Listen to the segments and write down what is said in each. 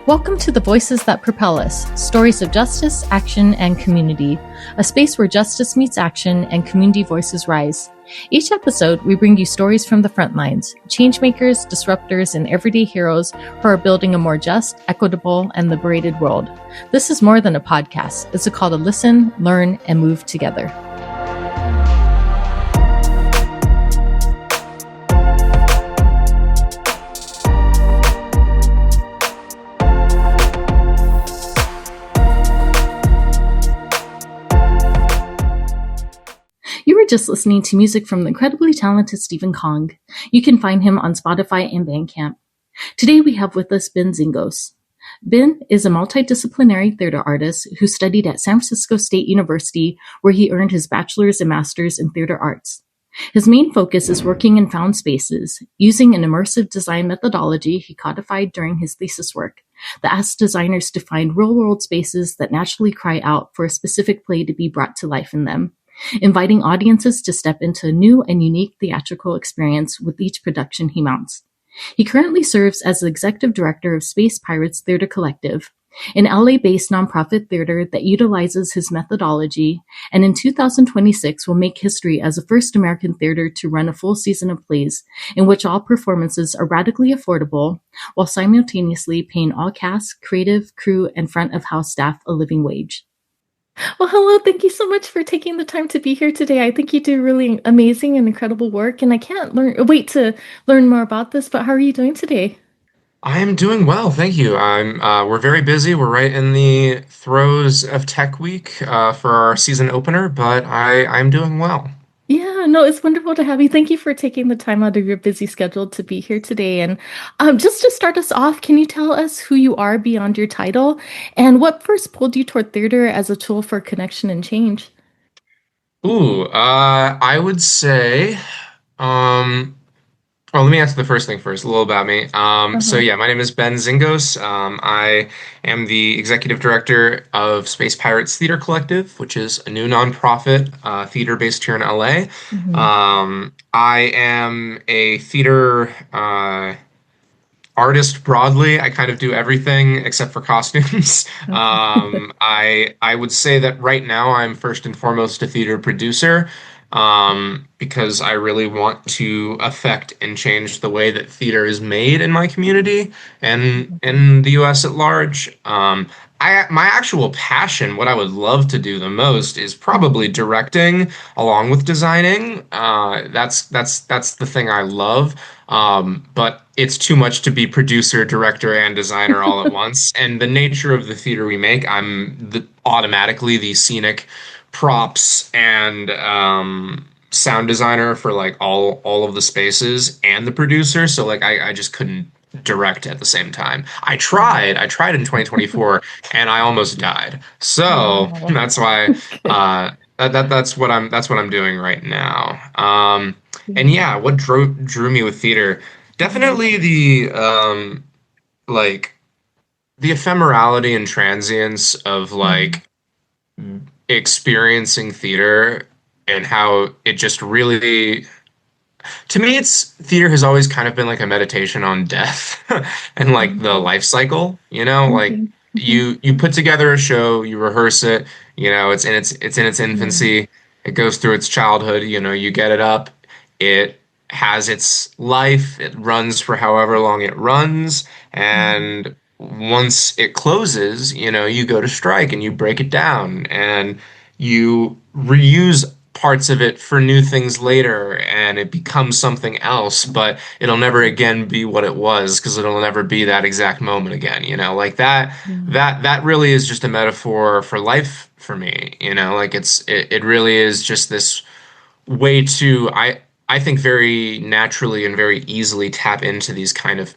Welcome to the Voices That Propel Us, stories of justice, action, and community, a space where justice meets action and community voices rise. Each episode, we bring you stories from the front lines, changemakers, disruptors, and everyday heroes who are building a more just, equitable, and liberated world. This is more than a podcast. It's a call to listen, learn, and move together. You were just listening to music from the incredibly talented Stephen Kong. You can find him on Spotify and Bandcamp. Today we have with us Ben Zingos. Ben is a multidisciplinary theater artist who studied at San Francisco State University, where he earned his bachelor's and master's in theater arts. His main focus is working in found spaces, using an immersive design methodology he codified during his thesis work that asks designers to find real-world spaces that naturally cry out for a specific play to be brought to life in them, inviting audiences to step into a new and unique theatrical experience with each production he mounts. He currently serves as the executive director of Space Pirates Theater Collective, an LA-based nonprofit theater that utilizes his methodology, and in 2026 will make history as the first American theater to run a full season of plays in which all performances are radically affordable while simultaneously paying all cast, creative, crew, and front-of-house staff a living wage. Well, hello. Thank you so much for taking the time to be here today. I think you do really amazing and incredible work, and I can't wait to learn more about this, but how are you doing today? I am doing well, thank you. We're very busy. We're right in the throes of Tech Week for our season opener, but I'm doing well. Yeah, no, it's wonderful to have you. Thank you for taking the time out of your busy schedule to be here today. And just to start us off, can you tell us who you are beyond your title and what first pulled you toward theater as a tool for connection and change? I would say, um, well, let me answer the first thing first, a little about me. So Uh-huh. yeah, my name is Ben Zingos. I am the executive director of Space Pirates Theater Collective, which is a new nonprofit theater based here in LA. Hmm. I am a theater artist broadly. I kind of do everything except for costumes. Okay. I would say that right now I'm first and foremost a theater producer, because I really want to affect and change the way that theater is made in my community and in the U.S. at large. My actual passion, what I would love to do the most, is probably directing along with designing. That's the thing I love. But it's too much to be producer, director, and designer all at once. And the nature of the theater we make, automatically the scenic props and sound designer for like all of the spaces and the producer. So like I just couldn't direct at the same time. I tried in 2024 and I almost died. So Wow. that's why that's what I'm doing right now. And Yeah. yeah, what drew me with theater? Mhm. Definitely like the ephemerality and transience of Mhm. like experiencing theater and how it just really, to me, it's theater has always kind of been like a meditation on death and like the Mhm. life cycle, like Okay. Mhm. you put together a show, you rehearse it, it's in its Yeah. infancy, it goes through its childhood, you get it up, it has its life, it runs for however long it runs, Mhm. and once it closes, you go to strike and you break it down and you reuse parts of it for new things later and it becomes something else, but it'll never again be what it was because it'll never be that exact moment again, like that Yeah. that really is just a metaphor for life for me, like it really is just this way to I think very naturally and very easily tap into these kind of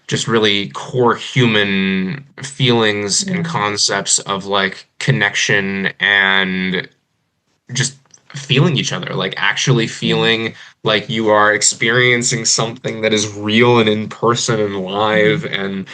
just really core human feelings and Yeah. concepts of like connection and just feeling each other, like actually Yeah. feeling like you are experiencing something that is real and in person and live Mhm. and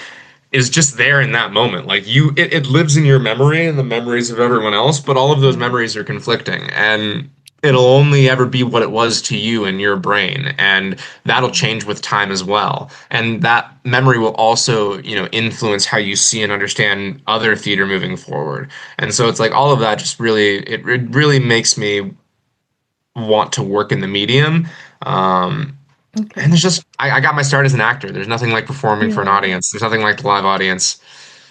is just there in that moment. Like it lives in your memory and the memories of everyone else, but all of those Yeah. memories are conflicting. And it'll only ever be what it was to you in your brain, and that'll change with time as well. And that memory will also, influence how you see and understand other theater moving forward. And so it's like all of that just really, it really makes me want to work in the medium. Um, and Okay. there's just, I got my start as an actor. There's nothing like performing for an Yeah. audience. There's nothing like the live audience.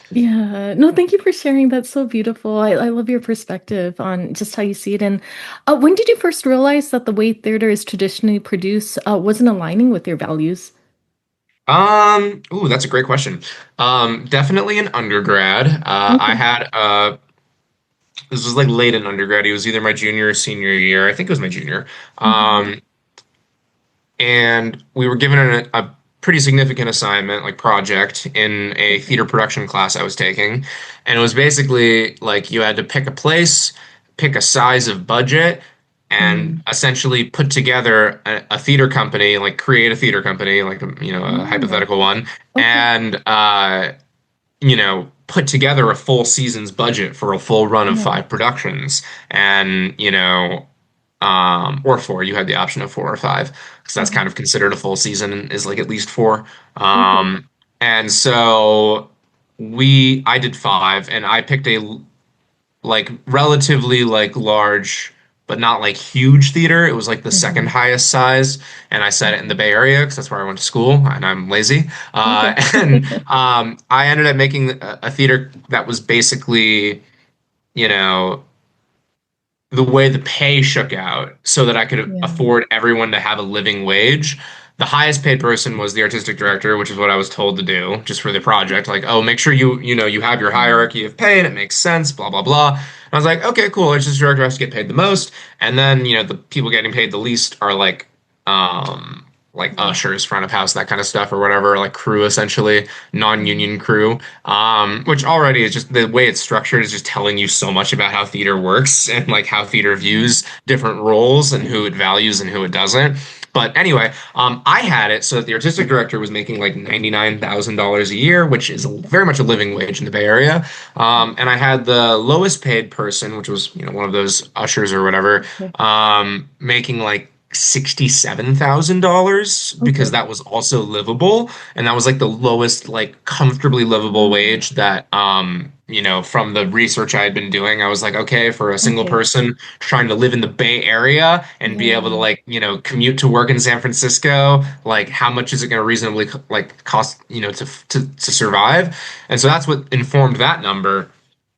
Yeah. No, thank you for sharing. That's so beautiful. I love your perspective on just how you see it. And when did you first realize that the way theater is traditionally produced wasn't aligning with your values? Ooh, that's a great question. Definitely in undergrad. I Okay. had this was like late in undergrad. It was either my junior or senior year. I think it was my junior. Hmm. Um, and we were given a pretty significant assignment, like project, in a Okay. theater production class I was taking. And it was basically like you had to pick a place, pick a size of budget, and Mm. essentially put together a theater company, like create a theater company, like a Oh, hypothetical one, okay. and put together a full season's budget for a full run of Yeah. 5 productions. And, or four. You had the option of 4 or 5 because that's kind Okay. of considered a full season and is like at least 4. Okay. And so I did 5, and I picked a like relatively like large but not like huge theater. It was like the second Hmm. highest size, and I set it in the Okay. Bay Area because that's where I went to school, and I'm lazy. Okay. And I ended up making a theater that was basically, you know, the way the pay shook out so that I could Yeah. afford everyone to have a living wage. The highest paid person was the artistic director, which is what I was told to do just for the project. Like, oh, make sure you have your Mm. hierarchy of pay and it makes sense, blah, blah, blah. And I was like, okay, cool. Artistic director has to get paid the most. And then, the people getting paid the least are like Yeah. ushers, front of house, that kind of stuff or whatever, like crew essentially, Mm. non-union crew. Which already is just the way it's structured is just telling you so much about how theater works and like how theater Yeah. views different roles and who it values and who it doesn't. But anyway, I had it so that the artistic director was making like $99,000 a year, which is very much a living wage in the Bay Area. And I had the lowest paid person, which was one of those ushers or whatever, Okay. making like $67,000 because Okay. that was also livable, and that was like the lowest like comfortably livable Wow. wage that from the research I had been doing. I was like, okay, for a single Okay. person trying to live in the Bay Area and be able to Yeah. like commute to work in San Francisco, like how much is it going to reasonably like cost to survive? And so that's what informed that number.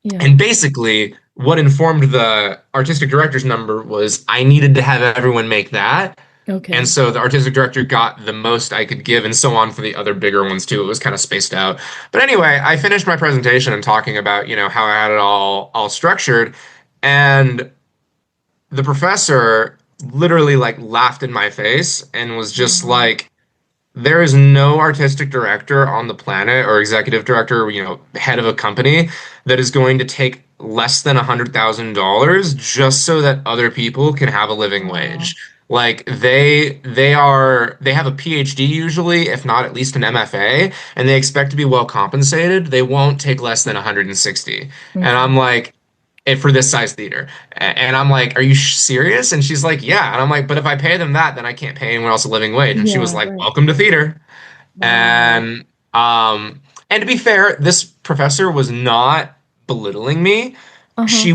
Yeah. And basically, what informed the artistic director's number was I needed to have everyone make that. And Okay. so the artistic director got the most I could give, and so on for the other bigger ones too. It was kind of spaced out. But anyway, I finished my presentation and talking about, how I had it all structured. And the professor literally like laughed in my face and was just Wow. like, there is no artistic director on the planet or executive director, head of a company that is going to take less than $100,000 just so that other people can have a living Wow. wage. Like they have a PhD usually, if not at least an MFA, and they expect to be well compensated. They won't take less than 160. And I'm Hmm. like, for this size theater. And I'm like, are you serious? And she's like, yeah. And I'm like, but if I pay them that, then I can't pay anyone else a living wage. And she was Yeah, like, right. welcome to theater. Wow. And um and to be fair, this professor was not belittling me. Uh-huh. She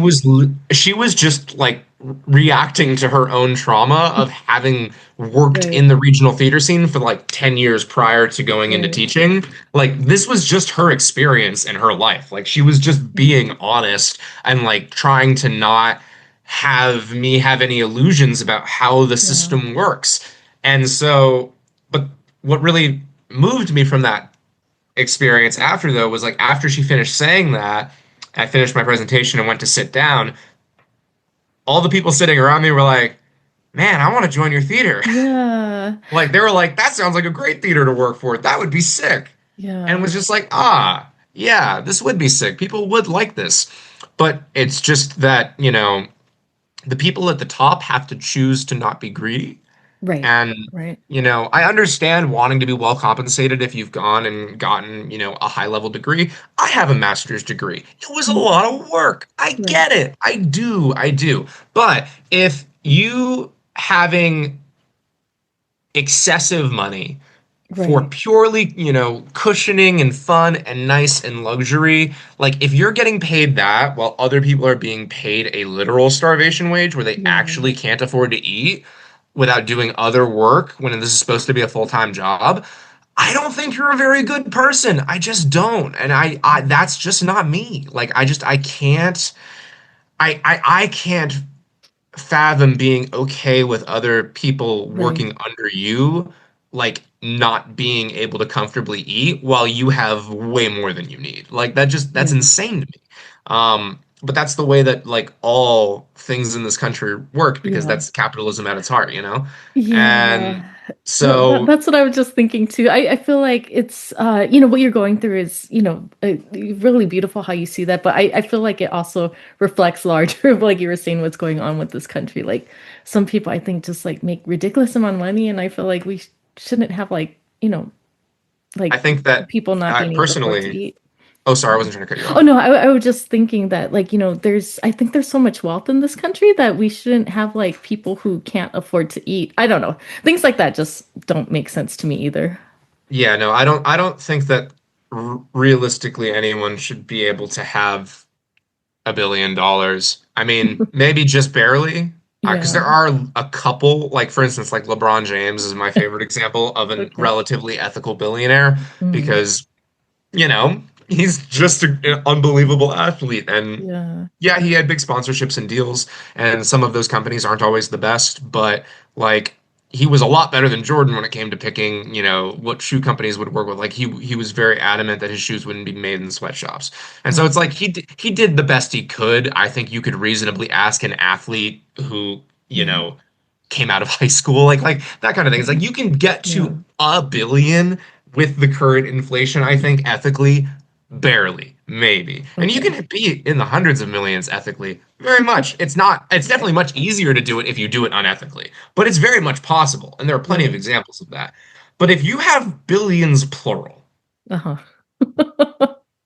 was just like reacting to her own trauma of having worked Right. in the regional theater scene for like 10 years prior to going into Right. teaching. Like this was just her experience in her life. Like she was just Yeah. being honest and like trying to not have me have any illusions about how the Yeah. system works. And so, but what really moved me from that experience after though was like after she finished saying that, I finished my presentation and went to sit down. All the people sitting around me were like, "Man, I want to join your theater." Yeah. Like they were like, "That sounds like a great theater to work for. That would be sick." And Yeah. was just like, yeah, this would be sick. People would like this." But it's just that, the people at the top have to choose to not be greedy. Right. And, Right. I understand wanting to be well compensated if you've gone and gotten, a high level degree. I have a master's degree. It was a Mm. lot of work. I Right. get it. I do. I do. But if you having excessive money for Right. purely, cushioning and fun and nice and luxury. Like, if you're getting paid that while other people are being paid a literal starvation wage where they Yeah. actually can't afford to eat without doing other work when this is supposed to be a full-time job, I don't think you're a very good person. I just don't. And I that's just not me. Like, I can't, I can't fathom being okay with other people Right. working under you, like not being able to comfortably eat while you have way more than you need. Like that's Right. insane to me. But that's the way that like all things in this country work because Yeah. that's capitalism at its heart, you know? And Yeah. No, so that's what I was just thinking too. I feel like it's what you're going through is, really beautiful how you see that, but I feel like it also reflects larger of like you were saying what's going on with this country. Like some people I think just like make ridiculous amount of money and I feel like we shouldn't have like, I like think that people not I being able to afford to personally, eat. oh sorry, I wasn't trying to cut you Oh off. no, I was just thinking that like, I think there's so much wealth in this country that we shouldn't have like people who can't afford to eat. I don't know. Things like that just don't make sense to me either. Yeah, no, I don't think that realistically anyone should be able to have $1 billion. I mean, maybe just barely, because Yeah. there are a couple, like for instance, like LeBron James is my favorite example of a Okay. relatively ethical billionaire Mm. because, he's just an unbelievable athlete. And Yeah. yeah, he had big sponsorships and deals, and some of those companies aren't always the best, but like he was a lot better than Jordan when it came to picking, what shoe companies would work with. Like he was very adamant that his shoes wouldn't be made in sweatshops. And so it's Mm. like he did the best he could. I think you could reasonably ask an athlete who, Yeah. came out of high school, like that kind of thing. It's like you can get Yeah. to a billion with the current inflation, I think, ethically, barely, maybe. And you Okay. can be in the hundreds of millions ethically, very much. It's definitely much easier to do it if you do it unethically, but it's very much possible. And there are plenty of Right. examples of that. But if you have billions plural, Uh-huh.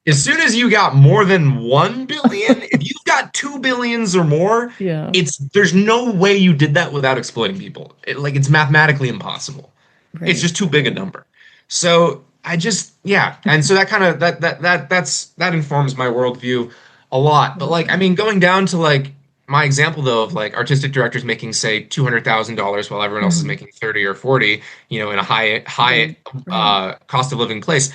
as soon as you got more than 1 billion, if you've got 2 billions or more, Yeah. there's no way you did that without exploiting people. It's mathematically impossible. It's Right. just too big a number. So I just yeah, and so that kind of that informs my worldview a lot. But like I Yeah. mean, going down to like my example though of like artistic directors making say $200,000 while everyone else is Mhm. making 30 or 40, in a high Right. Right. cost of living place.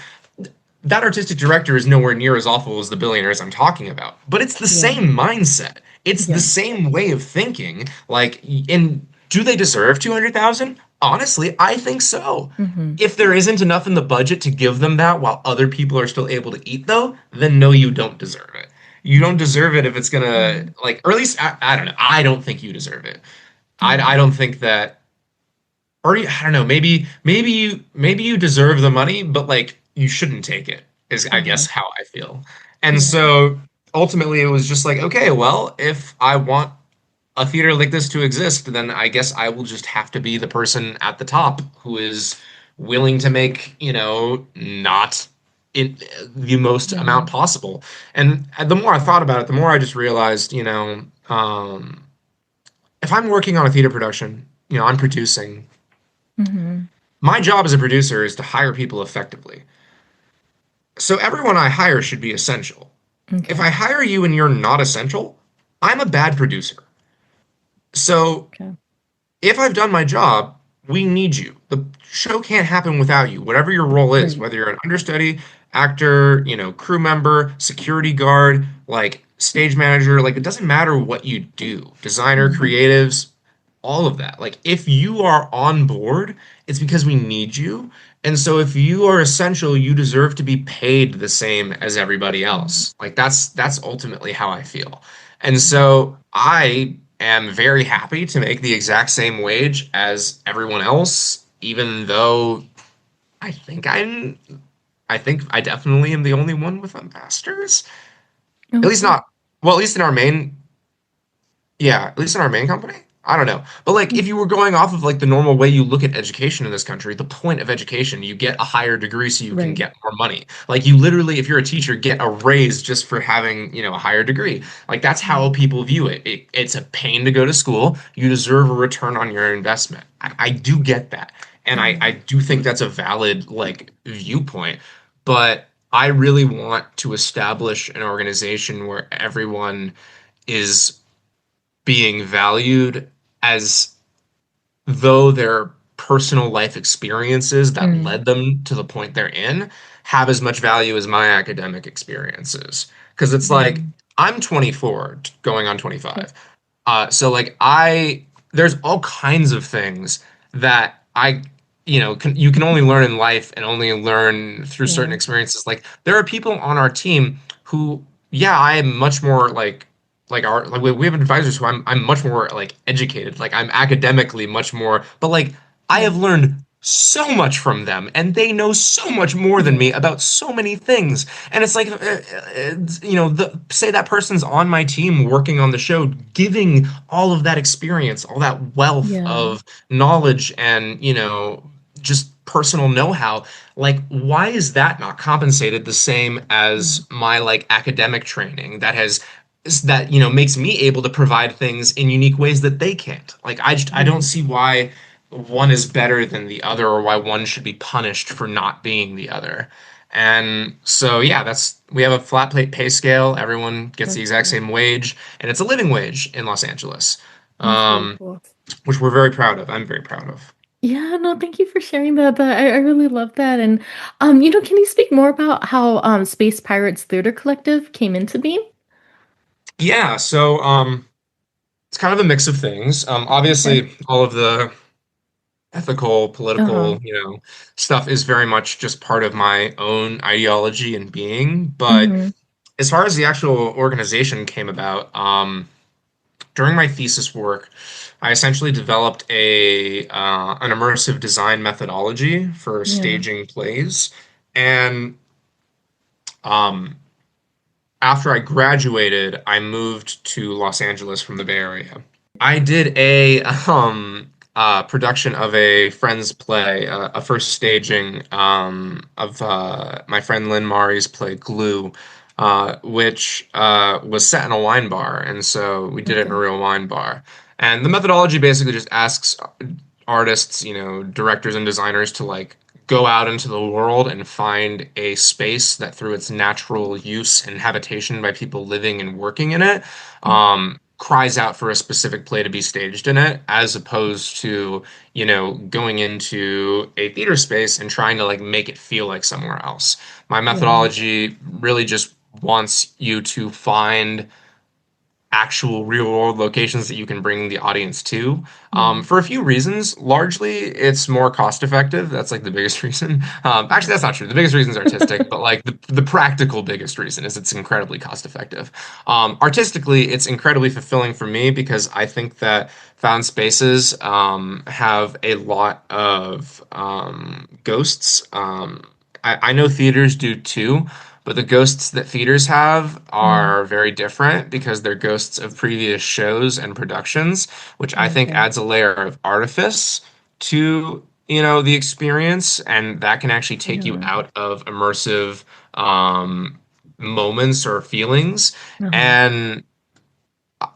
That artistic director is nowhere near as awful as the billionaires I'm talking about. But it's the Yeah. same mindset. It's the Yeah. same way of thinking. Like, in do they deserve 200,000? Honestly, I think so. Hmm. If there isn't enough in the budget to give them that while other people are still able to eat, though, then no, you don't deserve it. You don't deserve it if it's gonna Right. like, or at least I don't know. I don't think you deserve it. Yeah. I don't think that or I don't know, maybe you deserve the money, but like you shouldn't take it, is I Uh-huh. guess how I feel. And Yeah. so ultimately it was just like, okay, well, if I want a theater like this to exist, then I guess I will just have to be the person at the top who is willing to make, not in the most Yeah. amount possible. And the more I thought about it, the more I just realized, if I'm working on a theater production, I'm producing. Hmm. My job as a producer is to hire people effectively. So everyone I hire should be essential. If Okay. I hire you and you're not essential, I'm a bad producer. So Okay. if I've done my job, we need you. The show can't happen without you. Whatever your role is, Right. whether you're an understudy, actor, crew member, security guard, like stage manager, like it doesn't matter what you do. Designer, Hmm. creatives, all of that. Like if you are on board, it's because we need you. And so if you are essential, you deserve to be paid the same as everybody Hmm. else. Like that's ultimately how I feel. And so I am very happy to make the exact same wage as everyone else, even though I think I'm I think I definitely am the only one with a master's. At least Okay. not well, at least in our main yeah, at least in our main company. I don't know. But like if you were going off of like the normal way you look at education in this country, the point of education, you get a higher degree so you can Right. get more money. Like you literally, if you're a teacher, get a raise just for having, a higher degree. Like that's how Right. people view it. It's a pain to go to school. You deserve a return on your investment. I do get that. And I Mhm. do think that's a valid like viewpoint. But I really want to establish an organization where everyone is being valued as though their personal life experiences that Mm. led them to the point they're in have as much value as my academic experiences. Because it's like, Mm. I'm 24, going on Okay. 25. So like there's all kinds of things that you can only learn in life and only learn through certain Yeah. experiences. Like there are people on our team who, yeah, I am much more like we have advisors who I'm much more like educated. Like I'm academically much more, but like I Yeah. have learned so much from them and they know so much more than me Yeah. about so many things. And it's like say that person's on my team working on the show, giving all of that experience, all that wealth Yeah. of knowledge and just personal know-how. Like why is that not compensated the same Yeah. as my like academic training that makes me able to provide things in unique ways that they can't. Like I don't Right. see why one is better than the other or why one should be punished for not being the other. And so yeah, that's we have a flat plate pay scale. Everyone gets the That's exact cool. same wage, and it's a living wage in Los Angeles, That's really um, cool. which we're very proud of. I'm very proud of. Yeah, no, thank you for sharing that. I really love that. And can you speak more about how Space Pirates Theater Collective came into being? Yeah, so it's kind of a mix of things. Okay. Obviously, all of the ethical, Uh-huh. political, stuff is very much just part of my own ideology and being. But Mm-hmm. as far as the actual organization came about, during my thesis work, I essentially developed a an immersive design methodology for Yeah. staging plays. And um, after I graduated, I moved to Los Angeles from the Bay Area. I did a production of a friend's play, a first staging of my friend Lynn Mari's play Glue, which was set in a wine bar, and so we did it in a Okay. real wine bar. And the methodology basically just asks artists, directors and designers to like go out into the world and find a space that through its natural use and habitation by people living and working in it cries out for a specific play to be staged in it, as opposed to, going into a theater space and trying to like make it feel like somewhere else. My Yeah. methodology really just wants you to find actual real world locations that you can bring the audience to Yeah. for a few reasons. Largely, it's more cost effective. That's like the biggest reason. Actually, that's not true. The biggest reason is artistic, but like the practical biggest reason is it's incredibly cost effective. Artistically, it's incredibly fulfilling for me because I think that found spaces have a lot of ghosts. I know theaters do too, but the ghosts that theaters have Mm. are very different because they're ghosts of previous shows and productions, which I think Okay. adds a layer of artifice to, the experience, and that can actually take you Yeah. out of immersive um, moments or feelings. Uh-huh. And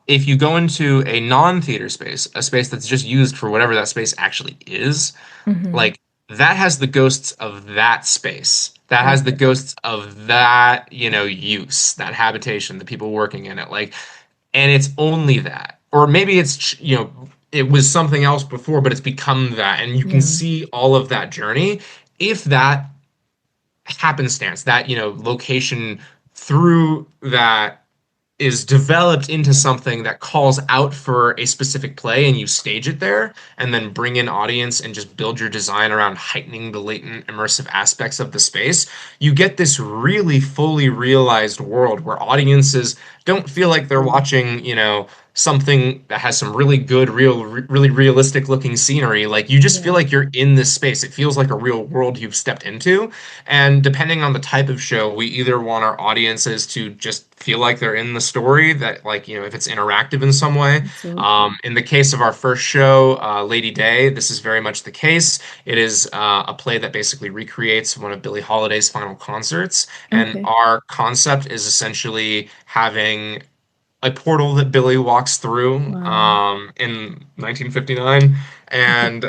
if you go into a non-theater space, a space that's just used for whatever that space actually is, Mm-hmm. like that has the ghosts of that space. That has the Okay. ghosts of that, use, that habitation, the people working in it. Like, and it's only that. Or maybe it's, it was something else before, but it's become that. And you can Yeah. see all of that journey. If that happenstance, that, location through that is developed into Yeah. something that calls out for a specific play and you stage it there and then bring in audience and just build your design around heightening the latent immersive aspects of the space, you get this really fully realized world where audiences don't feel like they're Cool. watching, something that has some really good, really realistic looking scenery, like you just feel Yeah. like you're in this space. It feels like a real world you've stepped into. And depending on the type of show, we either want our audiences to just feel like they're in the story, that like, if it's interactive in some way. Absolutely. In the case of our first show, Lady Day, this is very much the case. It is a play that basically recreates one of Billie Holiday's final concerts. And Okay. our concept is essentially having a portal that Billy walks through Wow. in 1959 and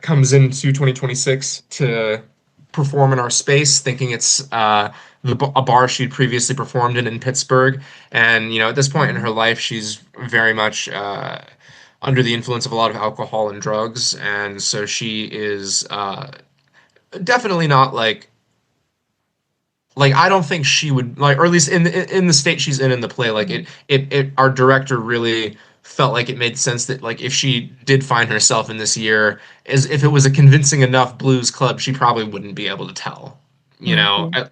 comes into 2026 to perform in our space, thinking it's a bar she'd previously performed in Pittsburgh. And, at this point in her Wow. life, she's very much under the influence of a lot of alcohol and drugs. And so she is definitely not like I don't think she would like, or at least in the state she's in the play, like Mhm. it our director really felt like it made sense that like if she did find herself in this year, as if it was a convincing enough blues club, she probably wouldn't be able to tell. Okay.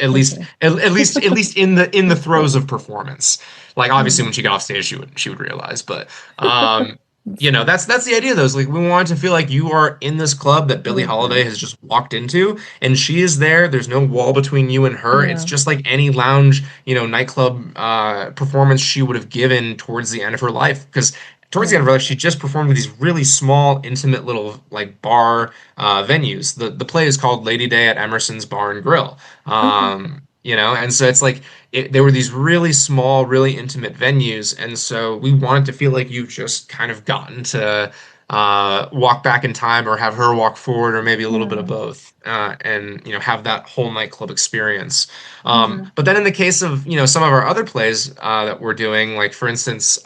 At least Okay. at least in the That's throes cool. of performance. Like obviously Yeah. when she got off stage, she would realize, but um That's cool. that's the idea though. Is like we want to feel like you are in this club that I Billie love Holiday that. has just walked into, and she is there. There's no wall between you and her. It's Yeah. just like any lounge, nightclub performance she would have given towards the end of her life. Because towards the end of Yeah. her life, she just performed these really small, intimate little like bar venues. The play is called Lady Day at Emerson's Bar and Grill. Okay. And so it's like there were these really small, really intimate venues, and so we wanted to feel like you've just kind of gotten to walk back in time, or have her walk forward, or maybe a little bit of Yeah. both, and have that whole nightclub experience. Yeah. But then in the case of some of our other plays that we're doing, like for instance,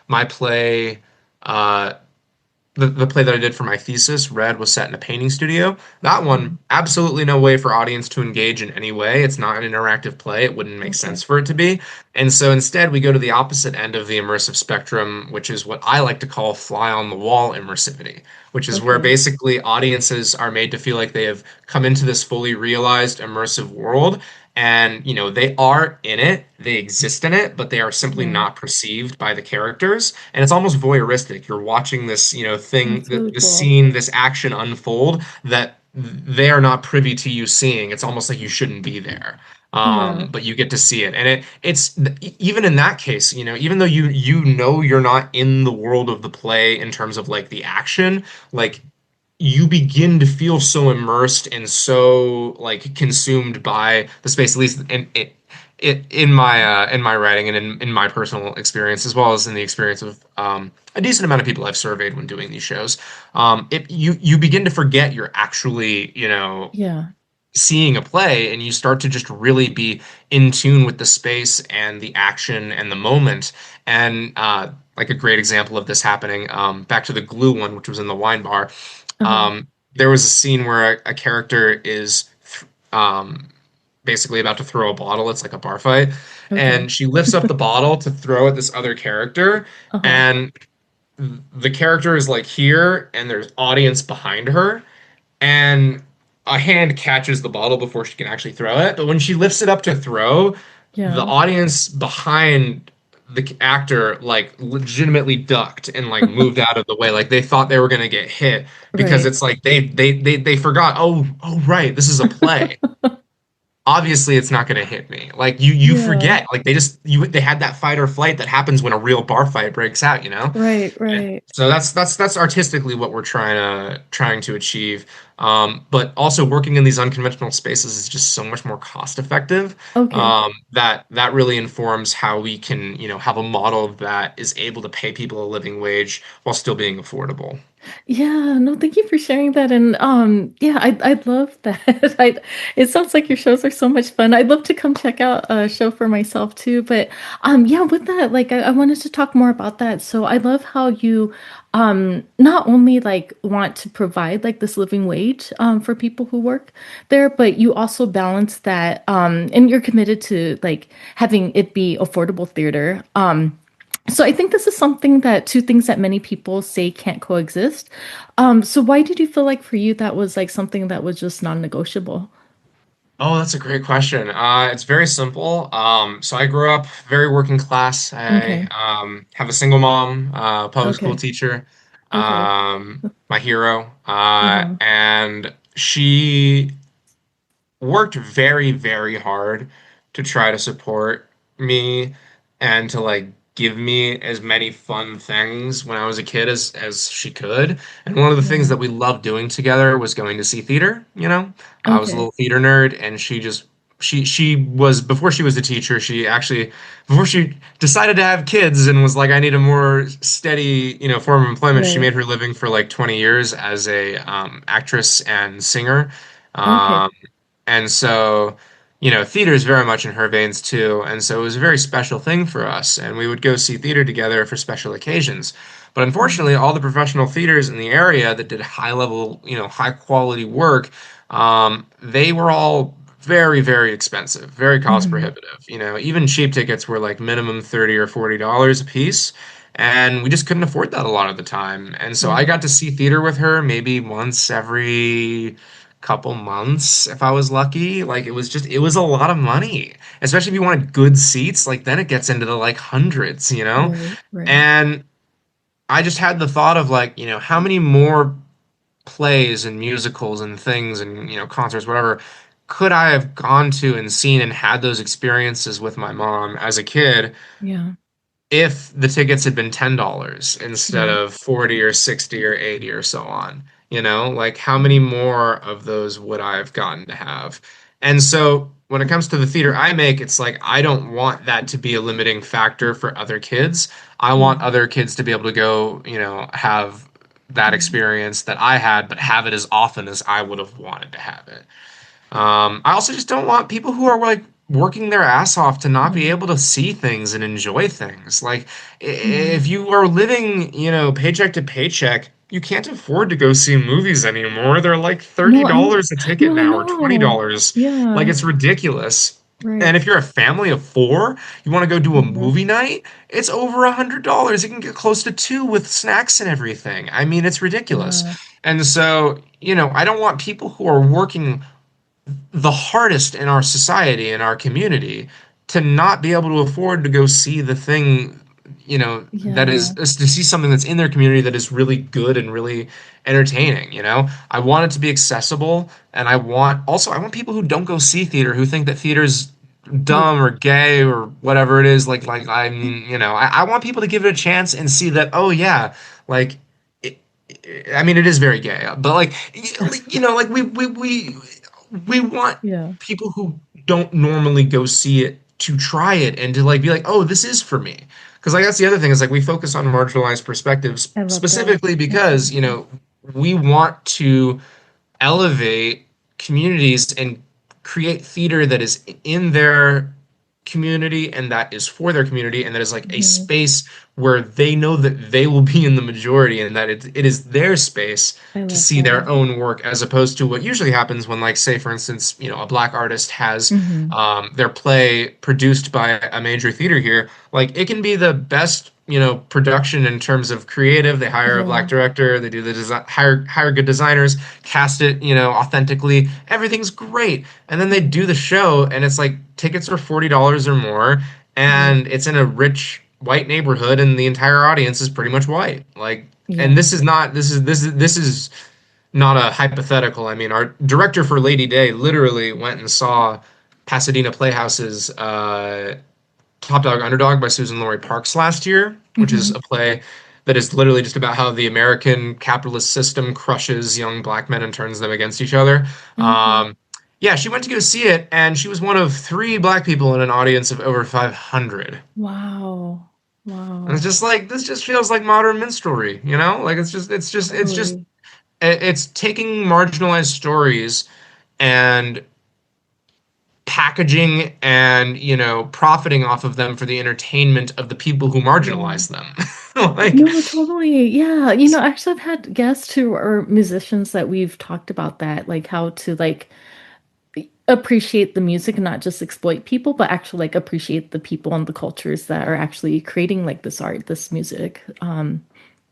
my play. The play that I did for my thesis, Red, was set in a painting studio. That one, Mm. absolutely no way for audience to engage in any way. It's not an interactive play. It wouldn't make sense Okay. for it to be. And so instead, we go to the opposite end of the immersive spectrum, which is what I like to call fly on the wall immersivity, which is where Okay. basically audiences are made to feel like they have come into this fully realized immersive world, and they are in it, they exist in it, but they are simply Yeah. not perceived by the characters, and it's almost voyeuristic. You're watching this thing, That's really the cool. scene, this action unfold that they are not privy to you seeing. It's almost like you shouldn't be there, Yeah. but you get to see it. And it's even in that case, even though you're not in the world of the play in terms of like the action, like you begin to feel so immersed and so like consumed by the space, at least in my writing and in my personal experience, as well as in the experience of a decent amount of people I've surveyed when doing these shows. You begin to forget you're actually Yeah. seeing a play, and you start to just really be in tune with the space and the action and the moment. And like a great example of this happening, back to the glue one, which was in the wine bar. Uh-huh. There was a scene where a character is um, basically about to throw a bottle. It's like a bar fight, Okay. and she lifts up the bottle to throw at this other character, Uh-huh. and the character is like here, and there's audience behind her, and a hand catches the bottle before she can actually throw it. But when she lifts it up to throw, the Yeah. audience behind the actor like legitimately ducked and like moved out of the way, like they thought they were going to get hit, because Right. it's like they forgot, oh right, this is a play, obviously it's not going to hit me. Like you Yeah. forget, like they had that fight or flight that happens when a real bar fight breaks out. Right. Right. So that's artistically what we're trying to achieve. But also working in these unconventional spaces is just so much more cost effective. Okay. That really informs how we can have a model that is able to pay people a living wage while still being affordable. Yeah, no, thank you for sharing that, and, yeah, I'd love that. I it sounds like your shows are so much fun. I'd love to come check out a show for myself too, but, yeah, with that, like, I wanted to talk more about that. So I love how you, not only, like, want to provide, like, this living wage, for people who work there, but you also balance that, and you're committed to, like, having it be affordable theater. So I think this is something that two things that many people say can't coexist. So why did you feel like for you that was like something that was just non-negotiable? Oh, that's a great question. It's very simple. So I grew up very working class. I Okay. have a single mom, public school Okay. teacher, Okay. my hero, Uh-huh. and she worked very, very hard to try to support me and to like give me as many fun things when I was a kid as she could. And one of the things Yeah. that we loved doing together was going to see theater, you know? I was a Okay. little theater nerd and she was before she was a teacher, she actually before she decided to have kids and was like I need a more steady, form of employment, she Right. made her living for like 20 years as a actress and singer. Okay. Um, and so, theater is very much in her veins too. And so it was a very special thing for us. And we would go see theater together for special occasions. But Yeah. unfortunately, all the professional theaters in the area that did high level, high quality work, they were all very, very expensive, very cost Hmm. prohibitive. Even cheap tickets were like minimum 30 or $40 a piece. And we just couldn't afford that a lot of the time. And so I Yeah. got to see theater with her maybe once every couple months if I was lucky. Like it was a lot of money, especially if you wanted good seats. Like then it gets into the like hundreds, Right. Right. And I just had the thought of like, how many more plays and musicals and things and, concerts, whatever, could I have gone to and seen and had those experiences with my mom as a kid Yeah. if the tickets had been $10 instead Right. of 40 or 60 or 80 or so on, like how many more of those would I have gotten to have? And so when it comes to the theater I make, it's like I don't want that to be a limiting factor for other kids. I want Yeah. other kids to be able to go, have that Yeah. experience that I had, but have it as often as I would have wanted to have it. I also just don't want people who are like working their ass off to not be Yeah. able to see things and enjoy things. Like, Yeah. if you are living, paycheck to paycheck, you can't afford to go see movies anymore. They're like No, I know. $30 a ticket No, I now or know. $20. Like, Yeah. it's ridiculous. Right. And if you're a family of four, you want to go do a Hmm. movie night, it's over $100. It can get close to two with snacks and everything. I mean, it's ridiculous. Yeah. And so, I don't want people who are working the hardest in our society, in our community, to not be able to afford to go see the thing, that Yeah. is to see something that's in their community that is really good and really entertaining. I want it to be accessible, and I want people who don't go see theater, who think that theater's Yeah. dumb or gay or whatever it is. Like I mean, I want people to give it a chance and see that, oh yeah, like it, I mean, it is very gay, but like like we want Yeah. people who don't normally go see it to try it and to like be like, oh, this is for me. Because like that's the other thing is like we focus on marginalized perspectives I love that. specifically That's because, wonderful. we want to elevate communities and create theater that is in their community and that is for their community and that is like a Hmm. space where they know that they will be in the majority and that it is their space I to love see their that. own work as opposed to what usually happens when like say for instance a black artist has Hmm. their play produced by a major theater here, like it can be the best production in terms of creative. They hire a black Yeah. director, they do the design, hire good designers, cast it authentically, everything's great, and then they Yeah. do the show and it's like tickets are $40 or more, Right. and it's in a rich white neighborhood and the entire audience is pretty much white, like, and Yeah. this is not a hypothetical. I mean, our director for Lady Day literally went and saw Pasadena Playhouse's Top Dog Underdog by Susan Laurie Parks last year, which is Hmm. a play that is literally just about how the American capitalist system crushes young black men and turns them against each other. Okay. Um, yeah, she went to go see it, and she was one of three black people in an audience of over 500. Wow. And it's Wow. just like this just feels like modern minstrelry, Like Totally. it's taking marginalized stories and packaging and profiting off of them for the entertainment of the people who Yeah. marginalize them. Like, No, totally. Yeah. Actually, I've had guests who are musicians that we've talked about that, like how to like appreciate the music and not just exploit people, but actually like appreciate the people and the cultures that are actually creating like this art, this music.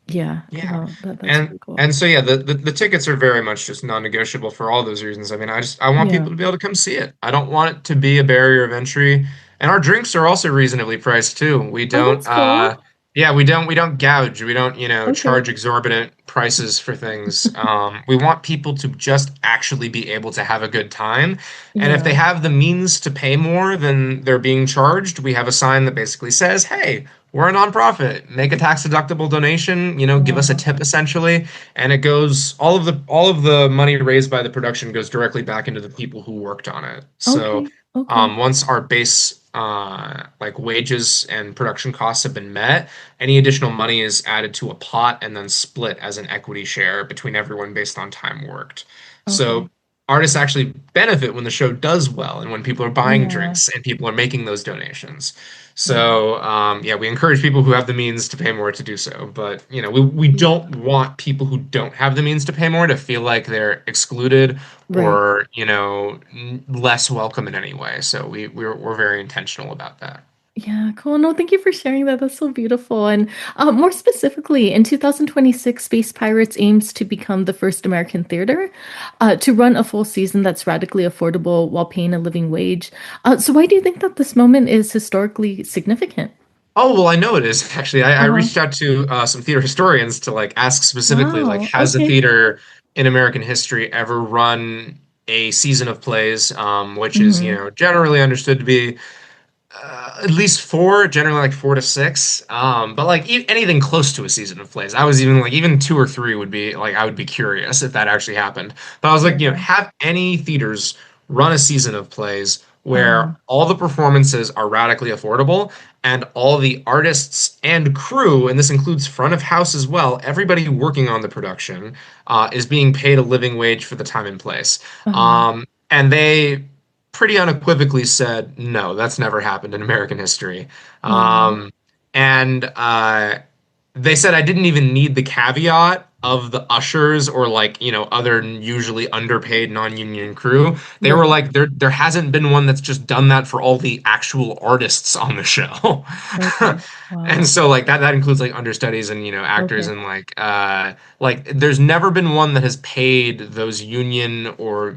Yeah. Yeah. No, that's And really cool. and so yeah, the tickets are very much just non-negotiable for all those reasons. I mean, I want Yeah. people to be able to come see it. I don't want it to be a barrier of entry. And our drinks are also reasonably priced too. We Oh, don't that's cool. yeah, we don't gouge. We don't, Okay. charge exorbitant prices for things. We want people to just actually be able to have a good time. And if they Yeah. have the means to pay more than they're being charged, we have a sign that basically says, "Hey, we're a nonprofit. Make a tax deductible donation, give us a Wow. tip essentially, and it goes all of the money raised by the production goes directly back into the people who worked on it. So Okay. Okay. once our base like wages and production costs have been met, any additional money is added to a pot and then split as an equity share between everyone based on time worked. Okay. So artists actually benefit when the show does well and when people are buying Yeah. drinks and people are making those donations. Yeah. So yeah, we encourage people who have the means to pay more to do so. But we Yeah. don't want people who don't have the means to pay more to feel like they're excluded Right. or less welcome in any way. So we're very intentional about that. Yeah, cool. No, thank you for sharing that. That's so beautiful. And more specifically, in 2026, Space Pirates aims to become the first American theater to run a full season that's radically affordable while paying a living wage. So, why do you think that this moment is historically significant? Oh, well, I know it is actually. I Uh-huh. reached out to some theater historians to like ask specifically, like, Wow. has a Okay. theater in American history ever run a season of plays, which is, Mm-hmm. generally understood to be at least four, generally like 4 to 6. But like anything close to a season of plays, I was even like even 2 or 3 would be like I would be curious if that actually happened. But I was like, Yeah. have any theaters run a season of plays Uh-huh. where all the performances are radically affordable and all the artists and crew, and this includes front of house as well, everybody working on the production is being paid a living wage for the time and place. Uh-huh. And they pretty unequivocally said, no, that's never happened in American history. Wow. And they said I didn't even need the caveat of the ushers or like, other usually underpaid non-union crew. They were Right. like, there hasn't been one that's just done that for all the actual artists on the show. Okay. And Wow. so like that includes like understudies and actors Okay. and like there's never been one that has paid those union or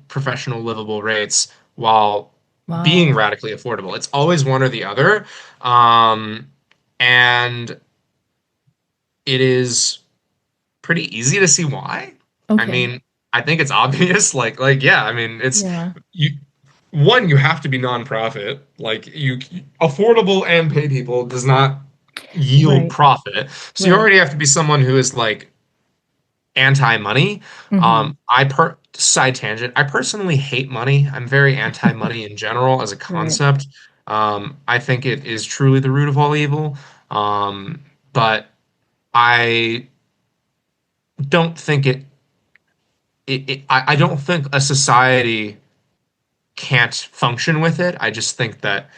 professional livable rates while being Wow. radically affordable. It's always one or the other. Um, and it is pretty easy to see why. I Okay. mean, I think it's obvious. Like yeah, I mean, it's Yeah. you. One, you have to be nonprofit. Like affordable and pay people does not yield Right. profit. So you Right. already have to be someone who is like anti-money. Mm-hmm. Side tangent. I personally hate money. I'm very anti-money in general as a Right. concept. I think it is truly the root of all evil. But I don't think I don't think a society can't function with it. I just think that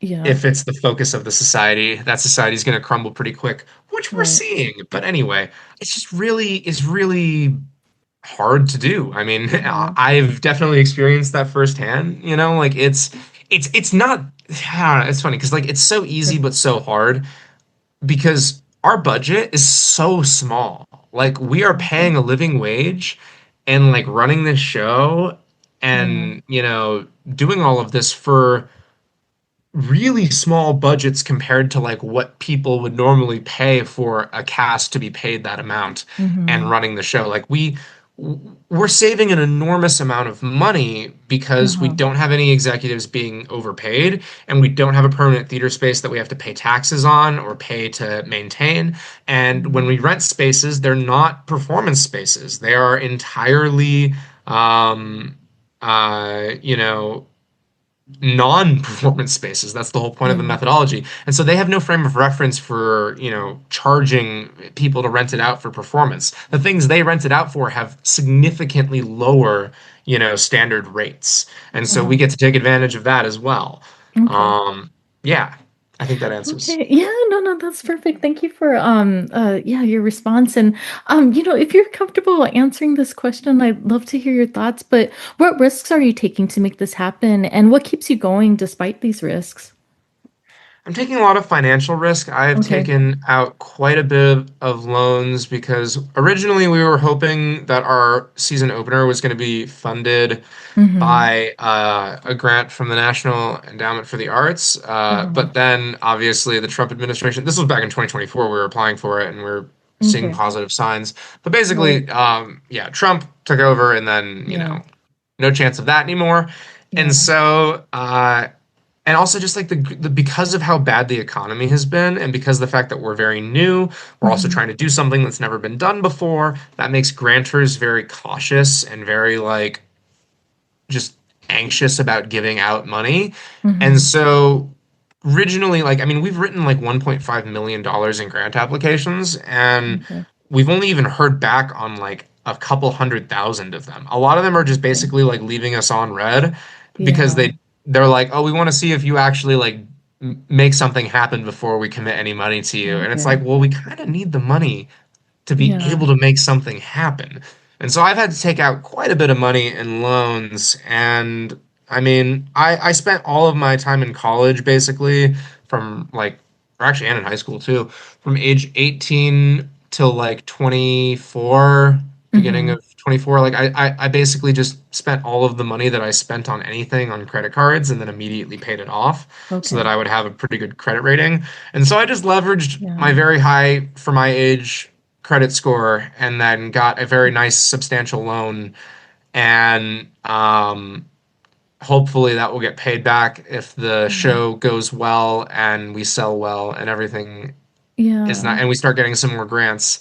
Yeah. if it's the focus of the society, that society is going to crumble pretty quick, which we're Right. seeing. But anyway, it's really hard to do. I mean, Yeah. I've definitely experienced that firsthand, like it's not I don't know, it's funny because like it's so easy Sure. but so hard because our budget is so small. Like we are Okay. paying a living wage and like running this show Yeah. and doing all of this for really small budgets compared to like what people would normally pay for a cast to be paid that amount and Mm-hmm. running the show. Like we're saving an enormous amount of money because we Uh-huh. don't have any executives being overpaid and we don't have a permanent theater space that we have to pay taxes on or pay to maintain. And when Mhm. we rent spaces, they're not performance spaces. They are entirely um uh you know non-performance spaces. That's the whole point of the Yeah. methodology. And so they have no frame of reference for, charging people to rent it out for performance. The things they rent it out for have significantly lower, standard rates. And so we Uh-huh. get to take advantage of that as well. Okay. Um, yeah, I think that answers. Okay. Yeah, no, no, that's perfect. Thank you for yeah, your response. And if you're comfortable answering this question, I'd love to hear your thoughts, but what risks are you taking to make this happen and what keeps you going despite these risks? I'm taking a lot of financial risk. I've Okay. taken out quite a bit of loans because originally we were hoping that our season opener was going to be funded Mm-hmm. by a grant from the National Endowment for the Arts. Uh-huh. But then obviously the Trump administration, this was back in 2024, we were applying for it and we're seeing Okay. positive signs. But Right. basically, yeah, Trump took over and then, Yeah. no chance of that anymore. And Yeah. so, and also just like the because of how bad the economy has been and because of the fact that we're very new, we're also Mm-hmm. trying to do something that's never been done before. That makes grantors very cautious and very like just anxious about giving out money. And Mm-hmm. so originally, like, I mean, we've written like $1.5 million in grant applications, and Okay. we've only even heard back on like a couple 100,000 of them. A lot of them are just Okay. basically like leaving us on red because Yeah. they're like, oh, we want to see if you actually like make something happen before we commit any money to you. And it's Okay. like, well, we kind of need the money to be Yeah. able to make something happen. And so I've had to take out quite a bit of money in loans. And I mean, I spent all of my time in college basically from like, or actually, and in high school too, from age 18 till like 24, beginning Mm-hmm. of 24. Like, I basically just spent all of the money that I spent on anything on credit cards and then immediately paid it off so that Okay. I would have a pretty good credit rating. And so I just leveraged my Yeah. very high, for my age, credit score and then got a very nice substantial loan and hopefully that will get paid back if the Yeah. show goes well and we sell well and everything is not Yeah. and we start getting some more grants.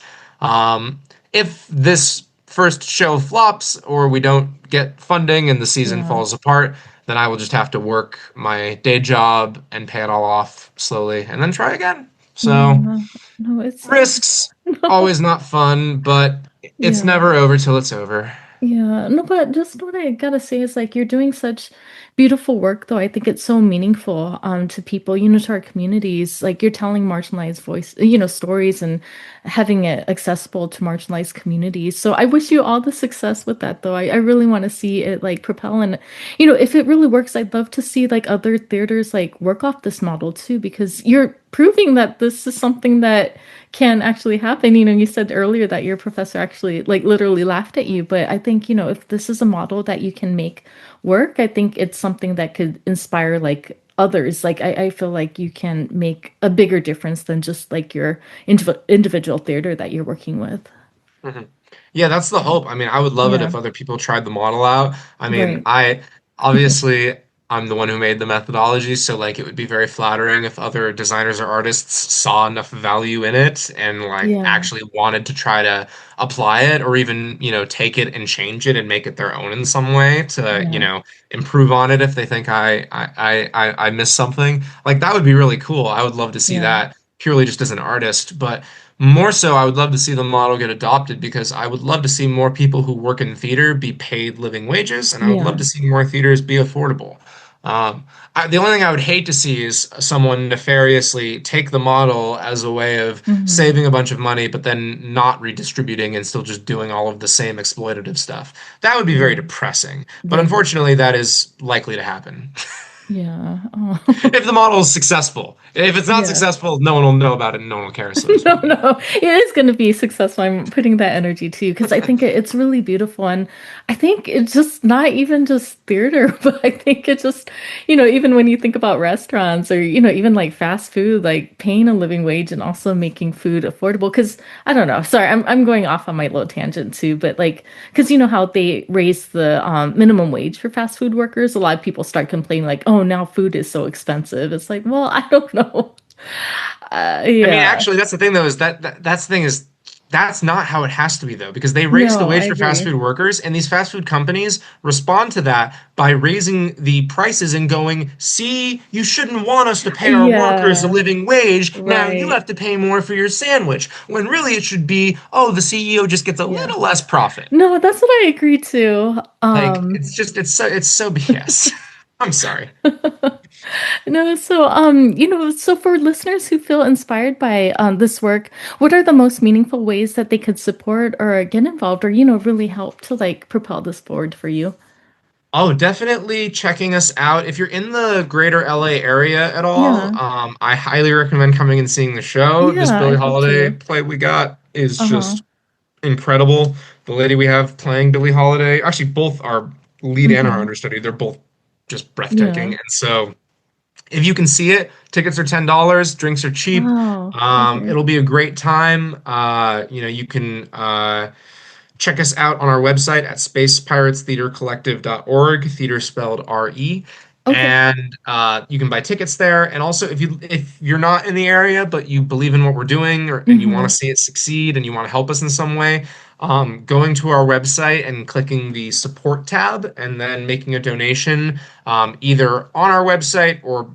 If this first show flops or we don't get funding and the season Yeah. falls apart, then I will just have to work my day job and pay it all off slowly and then try again. So Yeah. No, it's risks, no. always not fun, but it's Yeah. never over till it's over. Yeah, no, but just what I gotta say is like you're doing such beautiful work though. I think it's so meaningful to people, to our communities. Like you're telling marginalized voice, stories and having it accessible to marginalized communities. So I wish you all the success with that though. I really want to see it like propel and if it really works, I'd love to see like other theaters like work off this model too, because you're proving that this is something that can actually happen. You said earlier that your professor actually like literally laughed at you, but I think, if this is a model that you can make work, I think it's something that could inspire like others. Like I feel like you can make a bigger difference than just like your individual theater that you're working with. Mhm. Yeah, that's the hope. I mean, I would love it Yeah, if other people tried the model out. I mean, right. I obviously I'm the one who made the methodology, so like it would be very flattering if other designers or artists saw enough value in it and like Yeah, actually wanted to try to apply it or even, take it and change it and make it their own in some way to, yeah, improve on it if they think I missed something. Like that would be really cool. I would love to see yeah, that purely just as an artist, but more so, I would love to see the model get adopted because I would love to see more people who work in theater be paid living wages, and I would love yeah. to see more theaters be affordable. The only thing I would hate to see is someone nefariously take the model as a way of Hmm. saving a bunch of money, but then not redistributing and still just doing all of the same exploitative stuff. That would be very Yeah, depressing. But very unfortunately, depressing. that is likely to happen. Yeah. Oh. If the model is successful. If it's not Yeah. successful, no one will know about it and no one will care, so to No, speak. no, it is going to be successful. I'm putting that energy too because I think it's really beautiful, and I think it's just not even just theater, but I think it just, even when you think about restaurants or even like fast food, like paying a living wage and also making food affordable. Because I don't know, sorry, I'm going off on my little tangent too, but like because you know how they raise the minimum wage for fast food workers, a lot of people start complaining like, oh, now food is so expensive. It's like, well, I don't know. I mean, Yeah. actually, that's the thing though, is that's the thing is that's not how it has to be though, because they raise the No, I wage for fast agree. food workers, and these fast food companies respond to that by raising the prices and going, "See, you shouldn't want us to pay our workers a Yeah, living wage. Now you right. have to pay more for your sandwich." When really it should be, "Oh, the CEO just gets a Yeah. little less profit." No, that's what I agree to. Like it's so BS. I'm sorry. No, so so for listeners who feel inspired by this work, what are the most meaningful ways that they could support or get involved or really help to like propel this forward for you? Oh, definitely checking us out. If you're in the greater LA area at all, Yeah. I highly recommend coming and seeing the show. This Yeah, Billie I'd love Holiday to. play we got is Uh-huh. just incredible. The lady we have playing Billie Holiday, actually both our lead and our Mm-hmm. understudy, they're both just breathtaking. Yeah. And so if you can see it, tickets are $10, drinks are cheap. Wow. Okay. It'll be a great time. You can check us out on our website at spacepiratestheatercollective.org, theater spelled RE. Okay. And you can buy tickets there. And also, if you're not in the area but you believe in what we're doing, and you want Mm-hmm. to see it succeed and you want to help us in some way, going to our website and clicking the support tab and then making a donation, either on our website or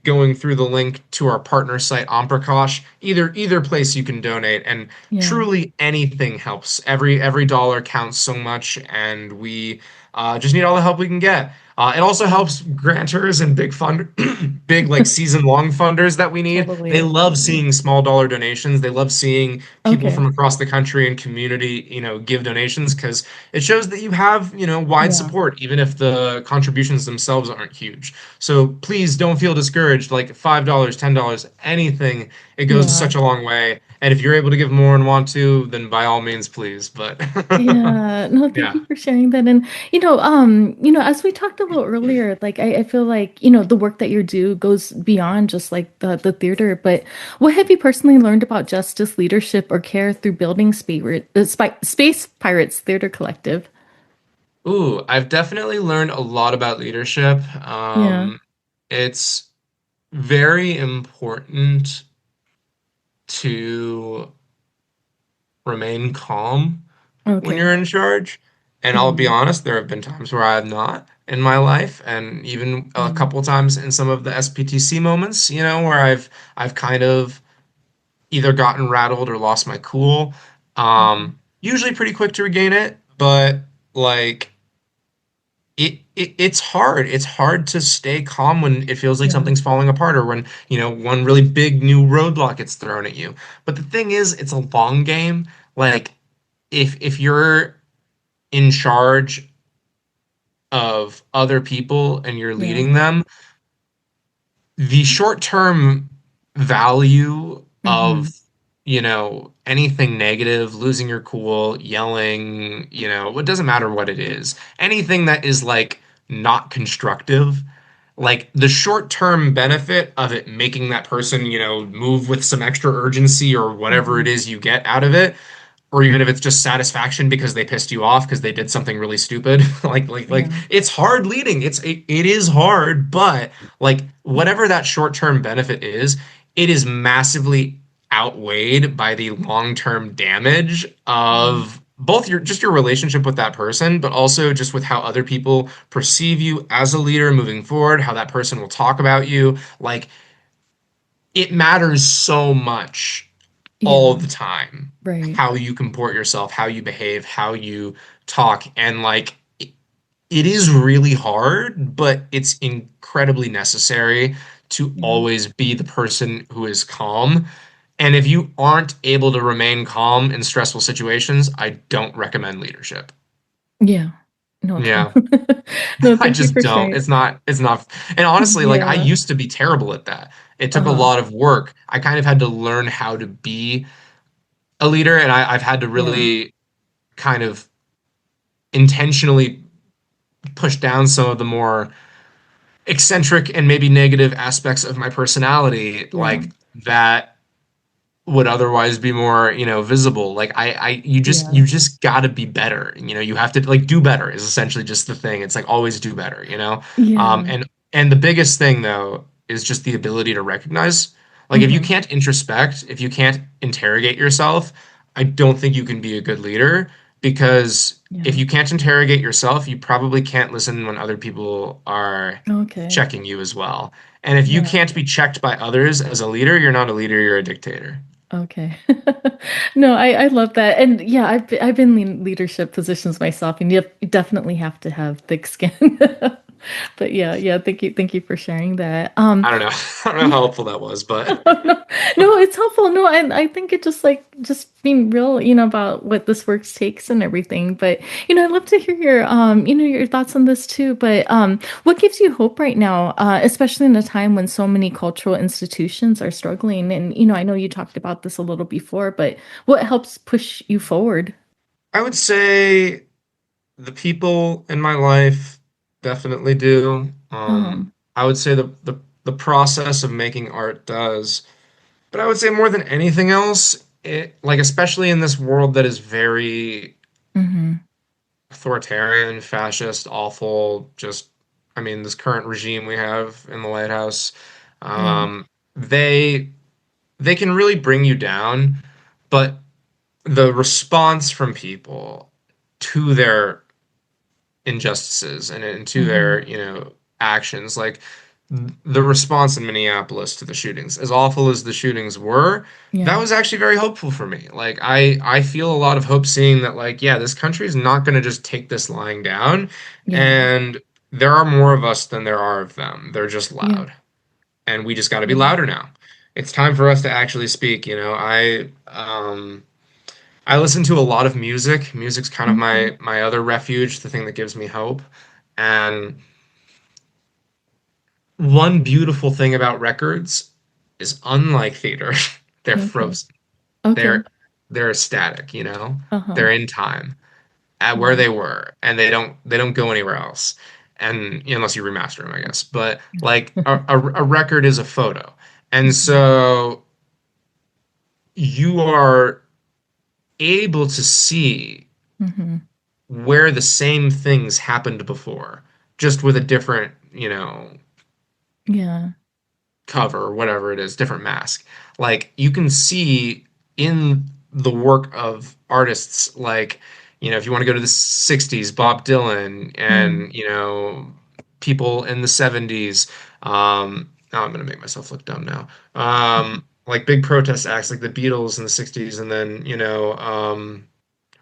going through the link to our partner site, Omprakash. Either place you can donate, and Yeah. truly anything helps. Every dollar counts so much, and we just need all the help we can get. It also Yeah. helps grantors and big fund, big like season long funders that we need. They Totally. love seeing small dollar donations. They love seeing people Okay. from across the country and community, give donations because it shows that you have, wide Yeah. support, even if the contributions themselves aren't huge. So please don't feel discouraged. Like $5, $10, anything, it goes Yeah. such a long way. And if you're able to give more and want to, then by all means, please. But Yeah, no, thank yeah. you for sharing that. And as we talked a little earlier, like I feel like, the work that you do goes beyond just like the theater. But what have you personally learned about justice, leadership, or care through building Space Pirates Theater Collective? Ooh, I've definitely learned a lot about leadership. Yeah. It's very important to remain calm when Okay. you're in charge. And I'll be Mm, honest, there have been times where I have not in my life, and even a yeah. couple times in some of the SPTC moments, where I've kind of either gotten rattled or lost my cool. Mhm. Usually pretty quick to regain it, but like it's hard. It's hard to stay calm when it feels like Yeah. something's falling apart or when, one really big new roadblock gets thrown at you. But the thing is, it's a long game. Like if you're in charge of other people and you're Yeah. leading them, the short-term value of, Hmm. anything negative, losing your cool, yelling, it doesn't matter what it is. Anything that is like not constructive, like the short-term benefit of it making that person, move with some extra urgency or whatever it Hmm. is you get out of it, or even if it's just satisfaction because they pissed you off because they did something really stupid. Like Yeah. it's hard leading. It is hard, but like Yeah. whatever that short-term benefit is, it is massively outweighed by the long-term damage Yeah. of both your relationship with that person, but also just with how other people perceive you as a leader moving forward, how that person will talk about you. Like it matters so much all Yeah. the time Right. how you comport yourself, how you behave, how you talk. And like it is really hard, but it's incredibly necessary to Yeah. always be the person who is calm. And if you aren't able to remain calm in stressful situations, I don't recommend leadership. Yeah. No, Yeah. totally. No, I thank you just for don't. sharing. It's not. And honestly, like I Yeah. used to be terrible at that. It took a Uh-huh. lot of work. I kind of had to learn how to be a leader, and I've had to Yeah. really kind of intentionally push down some of the more eccentric and maybe negative aspects of my personality, Yeah. like that would otherwise be more, visible. Like Yeah. you just gotta be better. You have to like do better is essentially just the thing. It's like always do better. Um, Yeah. and and the biggest thing though is just the ability to recognize. Like if you Hmm. can't introspect, if you can't interrogate yourself, I don't think you can be a good leader because if Yeah. you can't interrogate yourself, you probably can't listen when other people are Okay. checking you as well. And if you Yeah. can't be checked by others as a leader, you're not a leader, you're a dictator. Okay. No, I love that. And yeah, I've been in leadership positions myself, and you definitely have to have thick skin. But yeah, thank you for sharing that. I don't know. I don't know how helpful that was, but No, no, it's helpful. No, and I think it just being real, about what this work takes and everything. But I'd love to hear your your thoughts on this too. But what gives you hope right now, especially in a time when so many cultural institutions are struggling? And I know you talked about this a little before, but what helps push you forward? I would say the people in my life definitely do. I would say the process of making art does. But I would say more than anything else, like especially in this world that is very Mm-hmm. authoritarian, fascist, awful, just I mean, this current regime we have in the White House, Yeah. um, they they can really bring you down, but the response from people to their injustices and to Mm-hmm. their, actions. Like the response in Minneapolis to the shootings, as awful as the shootings were, that Yeah. was actually very hopeful for me. Like I feel a lot of hope seeing that like, yeah, this country is not going to just take this lying down, Yeah. and there are more of us than there are of them. They're just Yeah. loud, and we just got to be Yeah. louder now. It's time for us to actually speak. I listen to a lot of music. Music's kind of Mm-hmm. my other refuge, the thing that gives me hope. And one beautiful thing about records is unlike theater, they're Okay. frozen. Okay. They're they're static, Uh-huh. They're in time at where Yeah. they were, and they don't go anywhere else. And unless you remaster them, I guess. But like a record is a photo. And Mhm. so you are able to see Mhm. where the same things happened before, just with a different, Yeah. cover or whatever it is, different mask. Like you can see in the work of artists like, if you want to go to the 60s, Bob Dylan Mm. and, people in the 70s, now I'm gonna make myself look dumb now. Like big protest acts like the Beatles in the 60s and then, who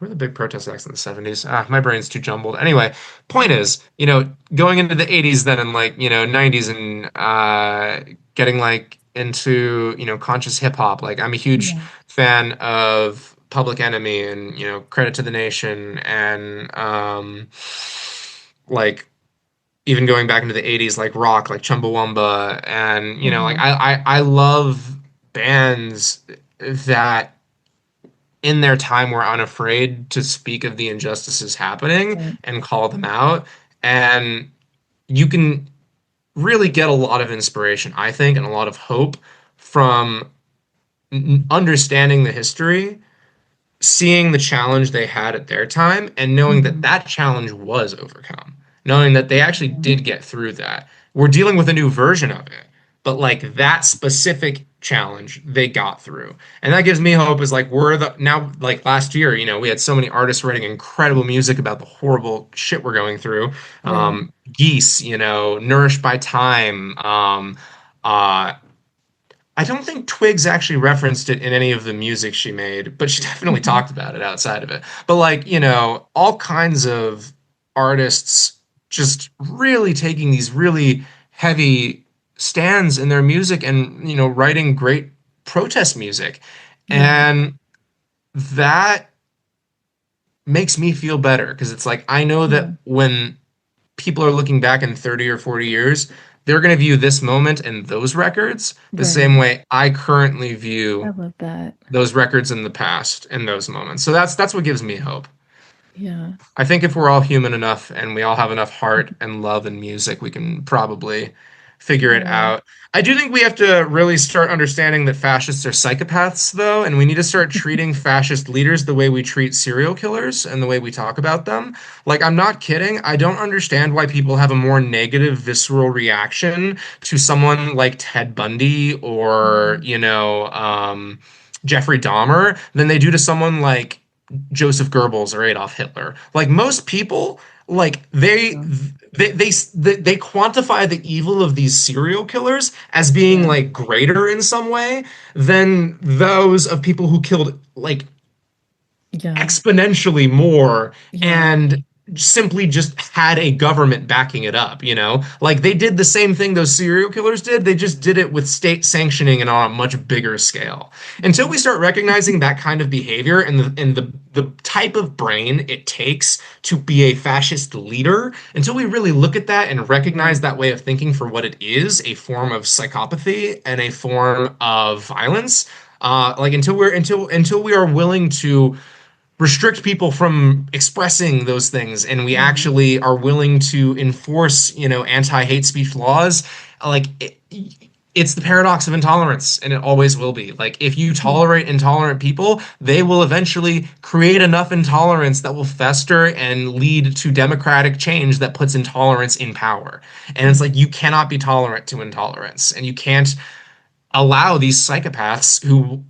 were the big protest acts in the 70s? Ah, my brain's too jumbled. Anyway, point is, going into the 80s then and like, 90s and getting like into, conscious hip hop. Like I'm a huge Yeah. fan of Public Enemy and, Credit to the Nation and like even going back into the 80s like rock like Chumbawamba and like Uh-huh. I love bands that in their time were unafraid to speak of the injustices happening Right. and call them out. And you can really get a lot of inspiration, I think, and a lot of hope from understanding the history, seeing the challenge they had at their time, and knowing that Mhm. that challenge was overcome, knowing that they actually Yeah. did get through that. We're dealing with a new version of it, but like that specific challenge they got through. And that gives me hope is like we're the now like last year, we had so many artists writing incredible music about the horrible shit we're going through. Right. Geese, Nourished by Time, uh I don't think Twigs actually referenced it in any of the music she made, but she definitely Mhm. talked about it outside of it. But like, all kinds of artists just really taking these really heavy stands in their music and, writing great protest music. Yeah. And that makes me feel better because it's like I know Yeah. that when people are looking back in 30 or 40 years, they're going to view this moment and those records the Right. same way I currently I view love that. those records in the past and those moments. So that's what gives me hope. Yeah. I think if we're all human enough and we all have enough heart and love and music, we can probably figure it Yeah. out. I do think we have to really start understanding that fascists are psychopaths, though, and we need to start treating fascist leaders the way we treat serial killers and the way we talk about them. Like, I'm not kidding. I don't understand why people have a more negative, visceral reaction to someone like Ted Bundy or, Mhm. Jeffrey Dahmer than they do to someone like Joseph Goebbels or Adolf Hitler. Like most people, like Yeah. they quantify the evil of these serial killers as being Yeah. like greater in some way than those of people who killed like Yeah. exponentially more Yeah. and simply just had a government backing it up, you know? Like they did the same thing those serial killers did, they just did it with state sanctioning and on a much bigger scale. Until we start recognizing that kind of behavior and the type of brain it takes to be a fascist leader, until we really look at that and recognize that way of thinking for what it is, a form of psychopathy and a form of violence, like until we are willing to restrict people from expressing those things and we Yeah. actually are willing to enforce, anti-hate speech laws, like it's the paradox of intolerance and it always will be. Like if you Yeah. tolerate intolerant people, they will eventually create enough intolerance that will fester and lead to democratic change that puts intolerance in power. And it's Yeah. like you cannot be tolerant to intolerance and you can't allow these psychopaths who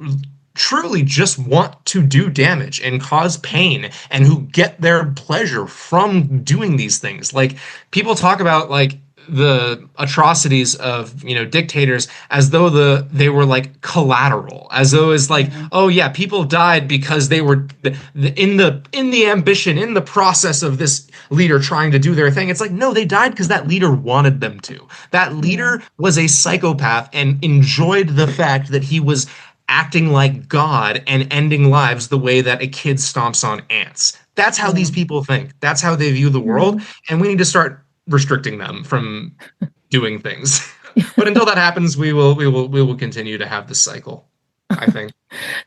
truly just want to do damage and cause pain and who get their pleasure from doing these things. Like people talk about like the atrocities of dictators as though they were like collateral, as though it's like, Yeah. oh yeah, people died because they were in the ambition, in the process of this leader trying to do their thing. It's like, no, they died because that leader wanted them to. That Yeah. leader was a psychopath and enjoyed the fact that he was acting like God and ending lives the way that a kid stomps on ants. That's how Yeah. these people think. That's how they view the world, Yeah. and we need to start restricting them from doing things. But until that happens, we will continue to have this cycle, I think.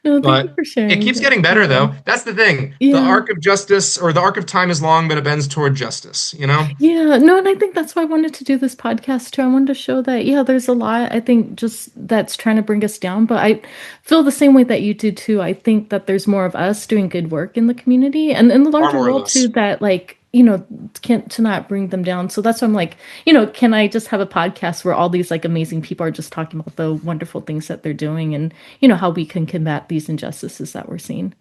No, thank you But for it sharing keeps that. getting better though. That's the thing. The Yeah. arc of justice or the arc of time is long, but it bends toward justice, you know? Yeah, no, and I think that's why I wanted to do this podcast too. I wanted to show that, yeah, there's a lot, I think, just that's trying to bring us down, but I feel the same way that you do too. I think that there's more of us doing good work in the community and in the Far larger more of world too us. that like, can't to not bring them down. So that's why I'm like, can I just have a podcast where all these like amazing people are just talking about the wonderful things that they're doing and, how we can combat these injustices that we're seeing.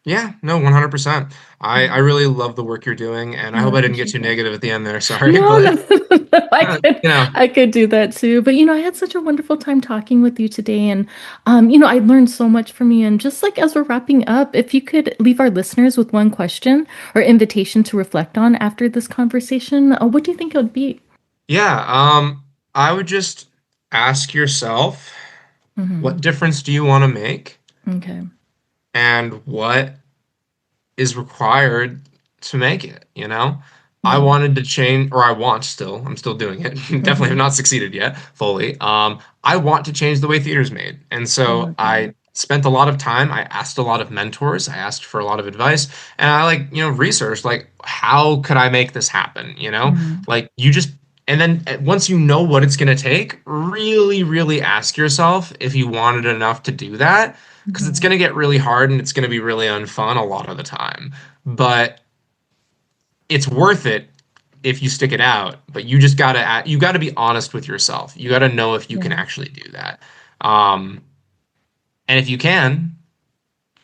Yeah, no, 100%. I Yeah. really love the work you're doing, and I No, I hope I didn't get appreciate too that. negative at the end there. Sorry, No, no, but no, I uh, could, you know, I could do that too. But I had such a wonderful time talking with you today, and I learned so much from you. And just like as we're wrapping up, if you could leave our listeners with one question or invitation to reflect on after this conversation, what do you think it would be? yeah, I would just ask yourself, what Hmm. difference do you want to make, Okay. and what is required to make it, I Yeah. wanted to change, or I want still, I'm still doing it. Definitely have Hmm. not succeeded yet fully. I want to change the way theater's made. And I so love that. I spent a lot of time, I asked a lot of mentors, I asked for a lot of advice, and I like, researched like how could I make this happen, Hmm. Like you just and then once you know what it's going to take, really, really ask yourself if you wanted enough to do that because it's Hmm. going to get really hard and it's going to be really unfun a lot of the time. But it's worth it if you stick it out. But you gotta be honest with yourself. You gotta know if you can Yeah. actually do that. Um, and if you can,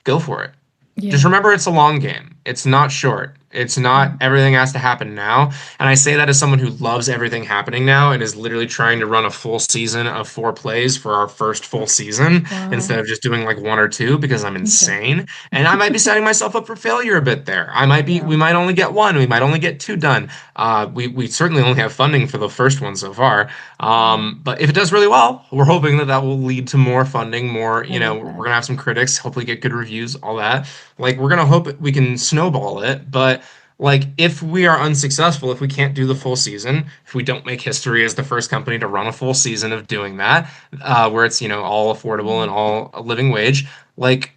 go for it. Just Yeah. remember it's a long game. It's not short. It's not Yeah. everything has to happen now. And I say that as someone who loves everything happening now and is literally trying to run a full season of 4 plays for our first full season Wow. instead of just doing like one or two because I'm Okay. insane. And I might be setting myself up for failure a bit there. We Yeah. might only get one, we might only get two done. We certainly only have funding for the first one so far. Yeah. But if it does really well, we're hoping that that will lead to more funding, more, I love we're that. gonna have some critics, hopefully get good reviews, all that. Like we're gonna hope we can snowball it, but like if we are unsuccessful, if we can't do the full season, if we don't make history as the first company to run a full season of doing that, where it's all affordable and Mhm. all a living wage, like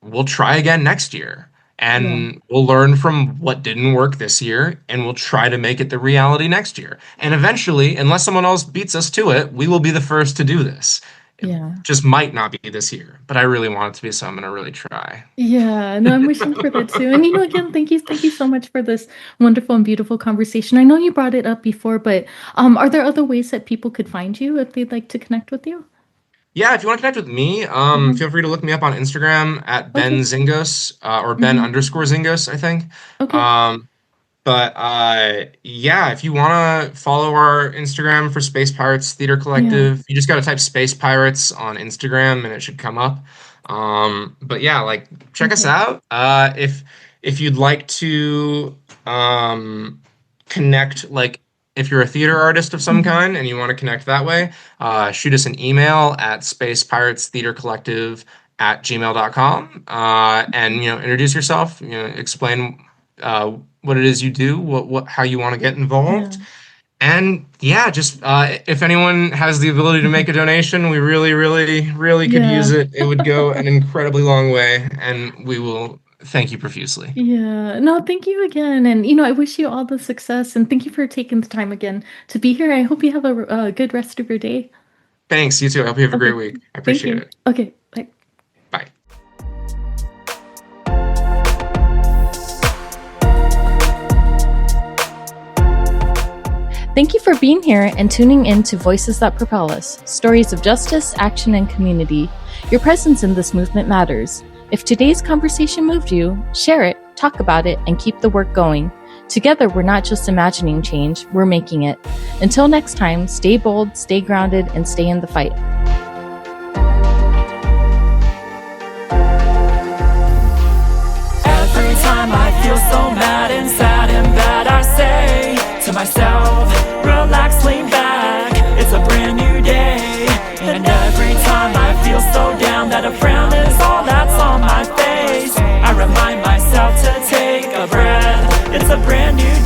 we'll try again next year. Yeah. And we'll learn from what didn't work this year, and we'll try to make it the reality next year. And eventually, unless someone else beats us to it, we will be the first to do this. It Yeah. just might not be this year, but I really want it to be, so I'm going to really try. Yeah, no, I'm wishing for that too. And again, thank you so much for this wonderful and beautiful conversation. I know you brought it up before, but are there other ways that people could find you if they'd like to connect with you? Yeah, if you want to connect with me, Hmm. feel free to look me up on Instagram at Ben Okay. Zingos, or Ben Hmm. underscore Zingos, I think. Okay. Um, but yeah, if you want to follow our Instagram for Space Pirates Theater Yeah. Collective, you just got to type Space Pirates on Instagram and it should come up. But yeah, like check us Okay. out. If if you'd like to connect, like if you're a theater artist of some kind and you want to connect that way, shoot us an email at spacepiratestheatercollective@gmail.com, and introduce yourself, explain what it is you do, what how you want to get involved. Yeah. And yeah, just if anyone has the ability to make a donation, we really, really, really could Yeah. use it. It would go an incredibly long way, and we will thank you profusely. Yeah. No, thank you again. And, I wish you all the success and thank you for taking the time again to be here. I hope you have a good rest of your day. Thanks, you too. I hope you have a great Okay. week. I Thank appreciate you. it. Okay. Bye. Bye. Thank you for being here and tuning in to Voices That Propel Us, stories of justice, action, and community. Your presence in this movement matters. If today's conversation moved you, share it, talk about it, and keep the work going. Together, we're not just imagining change, we're making it. Until next time, stay bold, stay grounded, and stay in the fight. Every time I feel so mad and sad and bad, I say to myself, relax, lean back, it's a brand new day. And every time I feel so down that a frown is all that's on my face, I remind myself to take a breath, it's a brand new